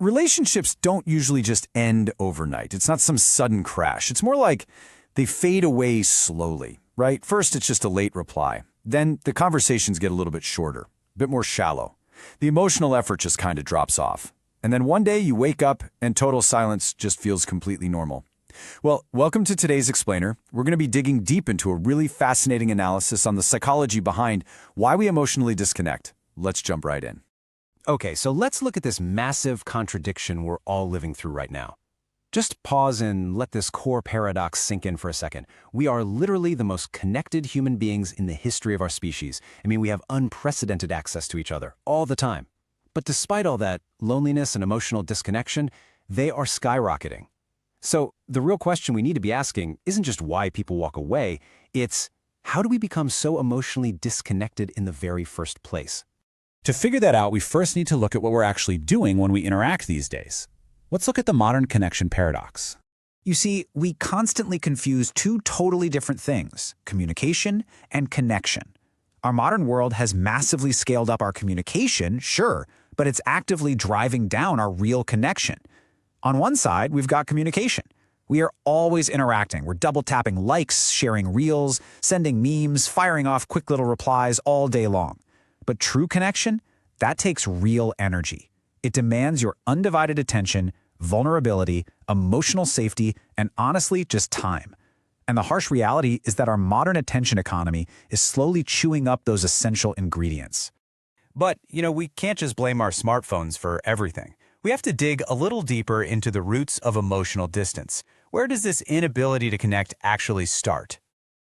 Relationships don't usually just end overnight. It's not some sudden crash. It's more like they fade away slowly, right? First, it's just a late reply. Then the conversations get a little bit shorter, a bit more shallow. The emotional effort just kind of drops off. And then one day you wake up and total silence just feels completely normal. Well, welcome to today's Explainer. We're going to be digging deep into a really fascinating analysis on the psychology behind why we emotionally disconnect. Let's jump right in. Okay, so let's look at this massive contradiction we're all living through right now. Just pause and let this core paradox sink in for a second. We are literally the most connected human beings in the history of our species. We have unprecedented access to each other all the time. But despite all that, loneliness and emotional disconnection, they are skyrocketing. So the real question we need to be asking isn't just why people walk away, it's how do we become so emotionally disconnected in the very first place? To figure that out, we first need to look at what we're actually doing when we interact these days. Let's look at the modern connection paradox. You see, we constantly confuse two totally different things, communication and connection. Our modern world has massively scaled up our communication, sure, but it's actively driving down our real connection. On one side, we've got communication. We are always interacting. We're double-tapping likes, sharing reels, sending memes, firing off quick little replies all day long. But true connection, that takes real energy. It demands your undivided attention, vulnerability, emotional safety, and honestly, just time. And the harsh reality is that our modern attention economy is slowly chewing up those essential ingredients. But, we can't just blame our smartphones for everything. We have to dig a little deeper into the roots of emotional distance. Where does this inability to connect actually start?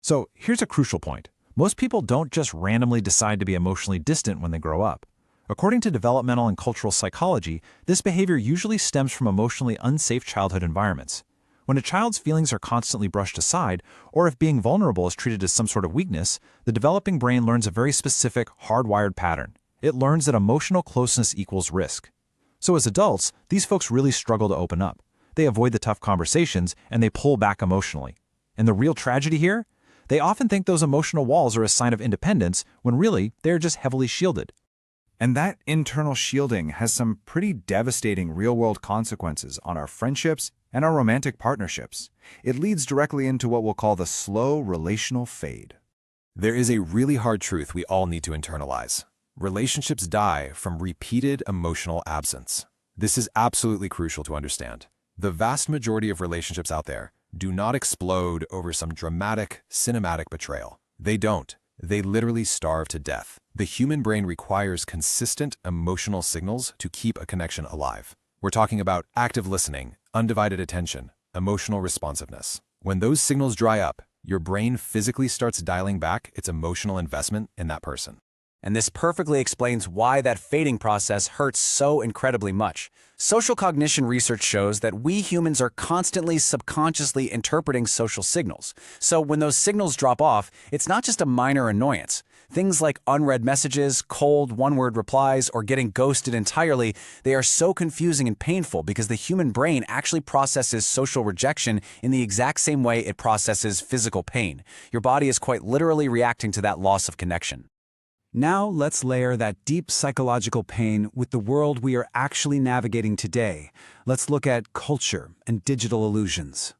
So here's a crucial point. Most people don't just randomly decide to be emotionally distant when they grow up. According to developmental and cultural psychology, this behavior usually stems from emotionally unsafe childhood environments. When a child's feelings are constantly brushed aside, or if being vulnerable is treated as some sort of weakness, the developing brain learns a very specific, hardwired pattern. It learns that emotional closeness equals risk. So as adults, these folks really struggle to open up. They avoid the tough conversations, and they pull back emotionally. And the real tragedy here? They often think those emotional walls are a sign of independence, when really, they're just heavily shielded. And that internal shielding has some pretty devastating real-world consequences on our friendships and our romantic partnerships. It leads directly into what we'll call the slow relational fade. There is a really hard truth we all need to internalize. Relationships die from repeated emotional absence. This is absolutely crucial to understand. The vast majority of relationships out there do not explode over some dramatic, cinematic betrayal. They don't. They literally starve to death. The human brain requires consistent emotional signals to keep a connection alive. We're talking about active listening, undivided attention, emotional responsiveness. When those signals dry up, your brain physically starts dialing back its emotional investment in that person. And this perfectly explains why that fading process hurts so incredibly much. Social cognition research shows that we humans are constantly subconsciously interpreting social signals. So when those signals drop off, it's not just a minor annoyance. Things like unread messages, cold one-word replies, or getting ghosted entirely, they are so confusing and painful because the human brain actually processes social rejection in the exact same way it processes physical pain. Your body is quite literally reacting to that loss of connection. Now let's layer that deep psychological pain with the world we are actually navigating today. Let's look at culture and digital illusions.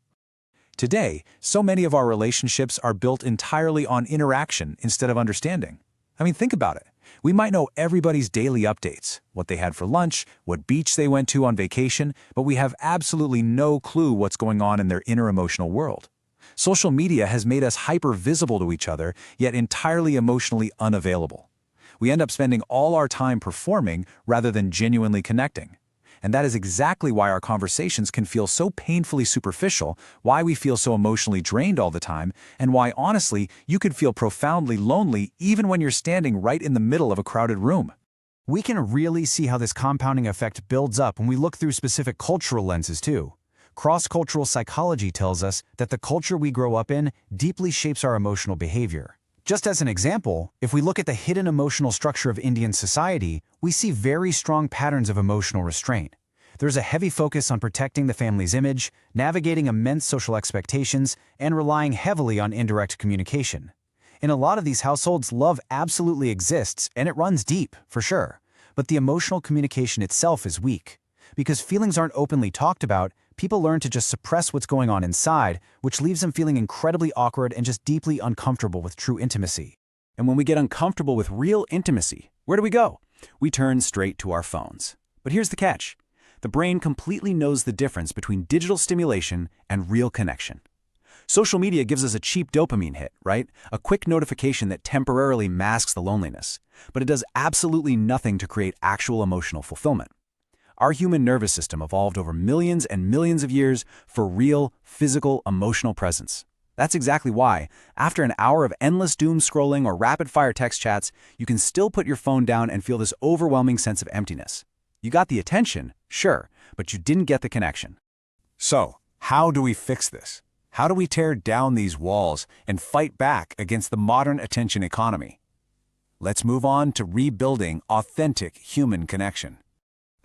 Today, so many of our relationships are built entirely on interaction instead of understanding. Think about it. We might know everybody's daily updates, what they had for lunch, what beach they went to on vacation, but we have absolutely no clue what's going on in their inner emotional world. Social media has made us hyper-visible to each other, yet entirely emotionally unavailable. We end up spending all our time performing rather than genuinely connecting. And that is exactly why our conversations can feel so painfully superficial, why we feel so emotionally drained all the time, and why, honestly, you could feel profoundly lonely even when you're standing right in the middle of a crowded room. We can really see how this compounding effect builds up when we look through specific cultural lenses, too. Cross-cultural psychology tells us that the culture we grow up in deeply shapes our emotional behavior. Just as an example, if we look at the hidden emotional structure of Indian society, we see very strong patterns of emotional restraint. There's a heavy focus on protecting the family's image, navigating immense social expectations, and relying heavily on indirect communication. In a lot of these households, love absolutely exists, and it runs deep, for sure. But the emotional communication itself is weak. Because feelings aren't openly talked about, people learn to just suppress what's going on inside, which leaves them feeling incredibly awkward and just deeply uncomfortable with true intimacy. And when we get uncomfortable with real intimacy, where do we go? We turn straight to our phones. But here's the catch. The brain completely knows the difference between digital stimulation and real connection. Social media gives us a cheap dopamine hit, right? A quick notification that temporarily masks the loneliness. But it does absolutely nothing to create actual emotional fulfillment. Our human nervous system evolved over millions and millions of years for real, physical, emotional presence. That's exactly why, after an hour of endless doom scrolling or rapid-fire text chats, you can still put your phone down and feel this overwhelming sense of emptiness. You got the attention, sure, but you didn't get the connection. So, how do we fix this? How do we tear down these walls and fight back against the modern attention economy? Let's move on to rebuilding authentic human connection.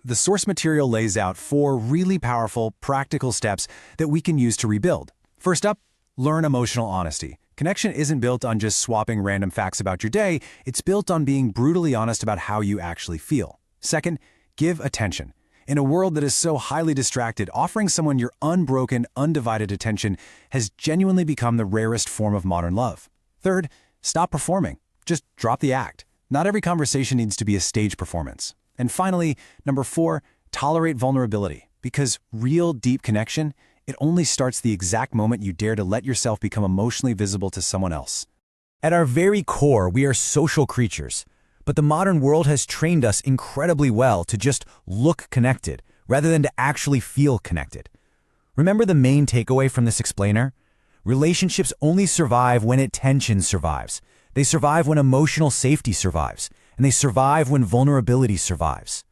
The source material lays out 4 really powerful, practical steps that we can use to rebuild. First up, learn emotional honesty. Connection isn't built on just swapping random facts about your day, it's built on being brutally honest about how you actually feel. Second, give attention. In a world that is so highly distracted, offering someone your unbroken, undivided attention has genuinely become the rarest form of modern love. Third, stop performing. Just drop the act. Not every conversation needs to be a stage performance. And finally, number 4, tolerate vulnerability. Because real, deep connection, it only starts the exact moment you dare to let yourself become emotionally visible to someone else. At our very core, we are social creatures. But the modern world has trained us incredibly well to just look connected, rather than to actually feel connected. Remember the main takeaway from this explainer? Relationships only survive when attention survives. They survive when emotional safety survives. And they survive when vulnerability survives.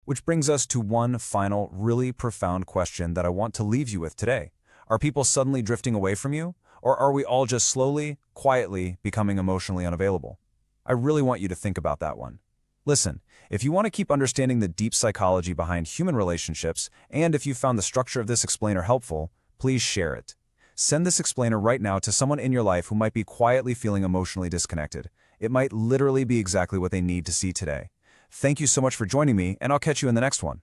Which brings us to one final, really profound question that I want to leave you with today. Are people suddenly drifting away from you? Or are we all just slowly, quietly becoming emotionally unavailable? I really want you to think about that one. Listen, if you want to keep understanding the deep psychology behind human relationships, and if you found the structure of this explainer helpful, please share it. Send this explainer right now to someone in your life who might be quietly feeling emotionally disconnected. It might literally be exactly what they need to see today. Thank you so much for joining me, and I'll catch you in the next one.